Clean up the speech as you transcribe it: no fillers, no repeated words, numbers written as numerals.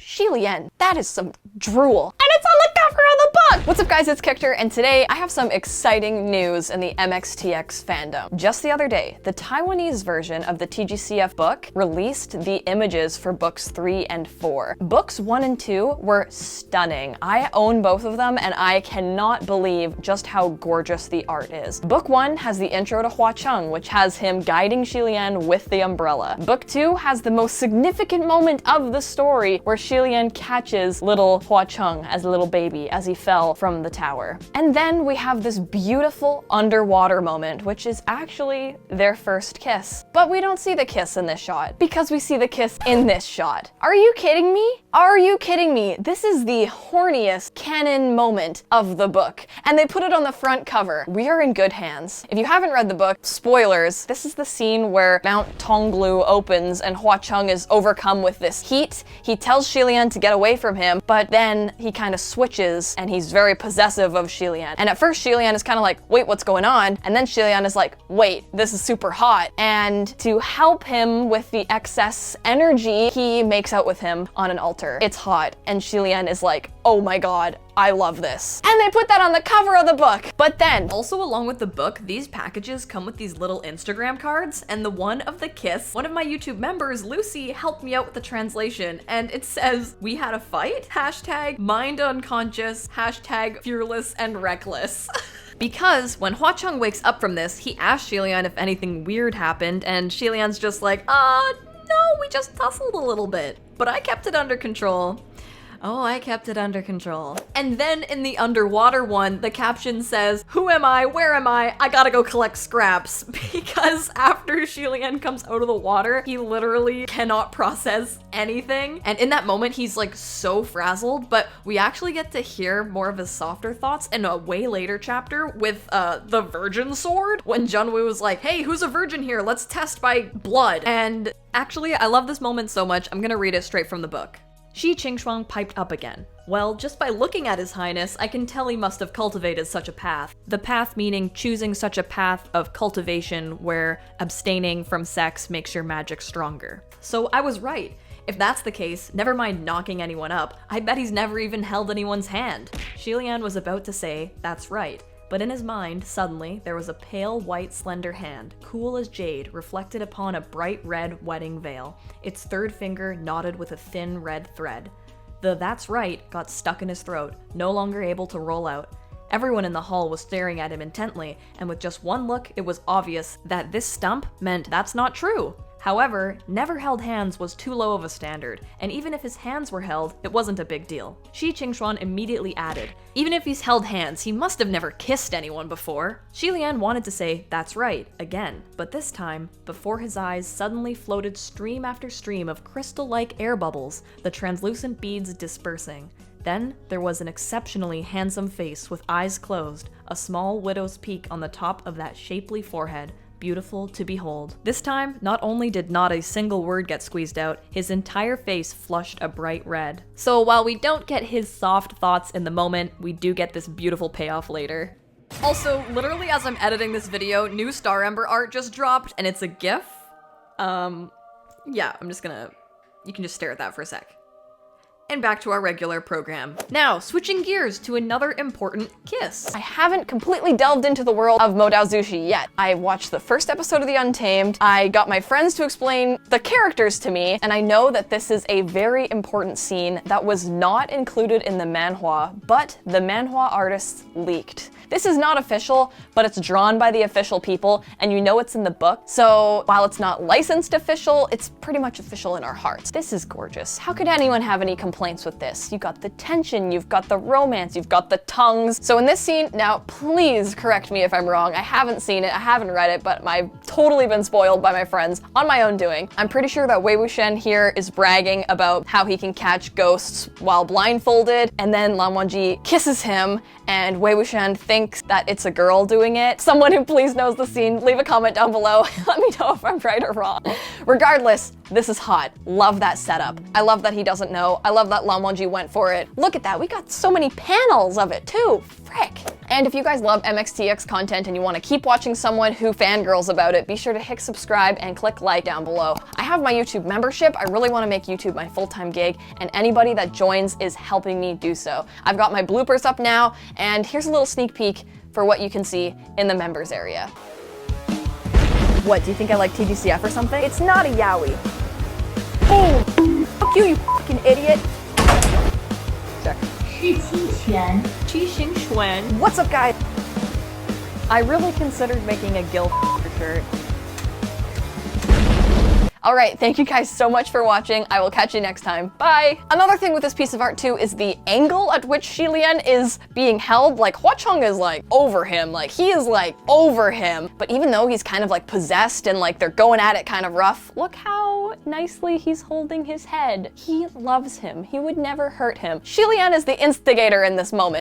Hualian, that is some drool. And it's on the cover of the book! What's up guys, it's Kictor, and today I have some exciting news in the MXTX fandom. Just the other day, the Taiwanese version of the TGCF book released the images for books 3 and 4. Books 1 and 2 were stunning. I own both of them and I cannot believe just how gorgeous the art is. Book 1 has the intro to Hualian, which has him guiding Hualian with the umbrella. Book 2 has the most significant moment of the story where Hualian catches little Hualian as a little baby as he fell from the tower. And then we have this beautiful underwater moment, which is actually their first kiss. But we don't see the kiss in this shot because we see the kiss in this shot. Are you kidding me? Are you kidding me? This is the horniest canon moment of the book, and they put it on the front cover. We are in good hands. If you haven't read the book, spoilers, this is the scene where Mount Tonglu opens and Hualian is overcome with this heat. He tells Hualian to get away from him, but then he kind of switches and he's very possessive of Hualian. And at first Hualian is kind of like, wait, what's going on? And then Hualian is like, wait, this is super hot. And to help him with the excess energy, he makes out with him on an altar. It's hot, and Hualian is like, oh my god, I love this. And they put that on the cover of the book. But then, also along with the book, these packages come with these little Instagram cards, and the one of the kiss, one of my YouTube members, Lucy, helped me out with the translation, and it says, we had a fight, hashtag mind unconscious, hashtag fearless and reckless. Because when Hualian wakes up from this, he asks Hualian if anything weird happened, and Hualian's just like, no, we just tussled a little bit, but I kept it under control. Oh, I kept it under control. And then in the underwater one, the caption says, who am I? Where am I? I gotta go collect scraps. Because after Hualian comes out of the water, he literally cannot process anything. And in that moment, he's like so frazzled, but we actually get to hear more of his softer thoughts in a way later chapter with the virgin sword, when Junwoo was like, hey, who's a virgin here? Let's test by blood. And actually, I love this moment so much, I'm gonna read it straight from the book. Shi Qingshuang piped up again. Well, just by looking at His Highness, I can tell he must have cultivated such a path. The path meaning choosing such a path of cultivation where abstaining from sex makes your magic stronger. So I was right. If that's the case, never mind knocking anyone up, I bet he's never even held anyone's hand. Hualian was about to say, that's right. But in his mind, suddenly, there was a pale white slender hand, cool as jade, reflected upon a bright red wedding veil, its third finger knotted with a thin red thread. The "that's right" got stuck in his throat, no longer able to roll out. Everyone in the hall was staring at him intently, and with just one look, it was obvious that this stump meant that's not true. However, never held hands was too low of a standard, and even if his hands were held, it wasn't a big deal. Shi Qingshuan immediately added, even if he's held hands, he must have never kissed anyone before. Hualian wanted to say, that's right, again, but this time, before his eyes suddenly floated stream after stream of crystal-like air bubbles, the translucent beads dispersing. Then, there was an exceptionally handsome face with eyes closed, a small widow's peak on the top of that shapely forehead, beautiful to behold. This time, not only did not a single word get squeezed out, his entire face flushed a bright red. So while we don't get his soft thoughts in the moment, we do get this beautiful payoff later. Also, literally as I'm editing this video, new Star Ember art just dropped, and it's a GIF. Yeah, you can just stare at that for a sec. And back to our regular program. Now, switching gears to another important kiss. I haven't completely delved into the world of Modao Zushi yet. I watched the first episode of The Untamed, I got my friends to explain the characters to me, and I know that this is a very important scene that was not included in the manhwa, but the manhwa artists leaked. This is not official, but it's drawn by the official people, and you know it's in the book. So while it's not licensed official, it's pretty much official in our hearts. This is gorgeous. How could anyone have any complaints with this? You got the tension, you've got the romance, you've got the tongues. So in this scene, now please correct me if I'm wrong. I haven't seen it, I haven't read it, but I've totally been spoiled by my friends on my own doing. I'm pretty sure that Wei Wuxian here is bragging about how he can catch ghosts while blindfolded, and then Lan Wangji kisses him, and Wei Wuxian thinks that it's a girl doing it. Someone who please knows the scene, leave a comment down below. Let me know if I'm right or wrong. Regardless, this is hot. Love that setup. I love that he doesn't know. I love that Lan Wangji went for it. Look at that, we got so many panels of it too. Frick. And if you guys love MXTX content and you want to keep watching someone who fangirls about it, be sure to hit subscribe and click like down below. I have my YouTube membership. I really want to make YouTube my full-time gig, and anybody that joins is helping me do so. I've got my bloopers up now, and here's a little sneak peek for what you can see in the members area. What, do you think I like TGCF or something? It's not a yaoi. Boom! Fuck you fucking idiot! Check. 是侵权。 What's up, guys? I really considered making a Gil shirt. Alright, thank you guys so much for watching. I will catch you next time. Bye! Another thing with this piece of art too is the angle at which Hualian is being held. Like, Huacheng is like over him. Like, he is like over him. But even though he's kind of like possessed and like they're going at it kind of rough, look how nicely he's holding his head. He loves him. He would never hurt him. Hualian is the instigator in this moment.